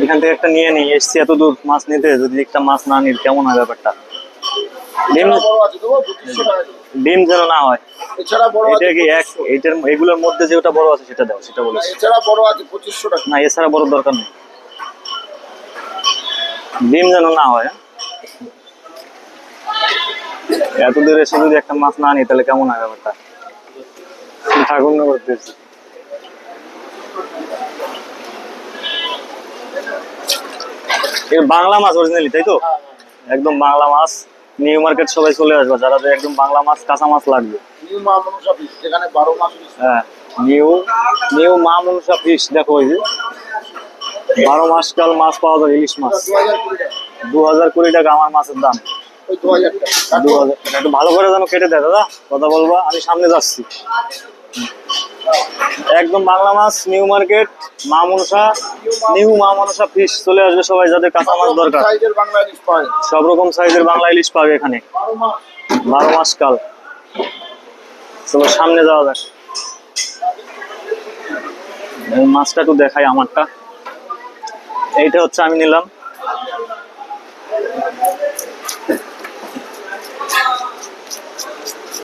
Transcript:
এখান থেকে একটা নিয়ে নিই, এসছি এত দূর মাছ নিতে, যদি একটা মাছ না নিই কেমন হয় ব্যাপারটা। ডিম, ডিম যেন না হয়। এছাড়া বড় এটা আছে কি এক 2500। এটার এগুলোর মধ্যে যে ওটা বড় আছে সেটা দাও, সেটা বলো। এছাড়া বড় আছে 2500 টাকা। না এছাড়া বড় দরকার নেই, ডিম যেন না হয়। এত দূরে এসে যদি একটা মাছ না নিই তাহলে কেমন হয় ব্যাপারটা। ঠাকুর না করতেছি। বাংলা মাছ অরিজিনালি, তাই তো? একদম বাংলা মাছ। নিউ মার্কেট সবাই চলে আসবে যারা একদম বাংলা মাছ, কাঁচা মাছ লাগবে। নিউ মা মনসা ফিশ, যেখানে 12 মাস ফিশ। হ্যাঁ, নিউ নিউ মা মনসা ফিশ, দেখো ওই যে 12 মাস কাল মাছ পাওয়া যায়, ইলিশ মাছ। 2020 টাকা। 2020 টাকা আমার মাছের দাম। ওই 2000 টাকা। 2000 টাকা, একটু ভালো করে যেন কেটে দেয় দাদা, কথা বলবা, আমি সামনে যাচ্ছি। একদম বাংলা মাছ, নিউ মার্কেট, মা মনসা, নিউ মা মনসা ফিশ চলে আসবে সবাই যাদের কাঁচা মাছ দরকার। সাইজের বাংলা ইলিশ পাওয়া যায়। সব রকম সাইজের বাংলা ইলিশ পাবে এখানে, 12 মাস। 12 মাস কাল। চলো সামনে যাওয়া যাক। এই মাছটা একটু দেখাই আমারটা। এইটা হচ্ছে আমি নিলাম।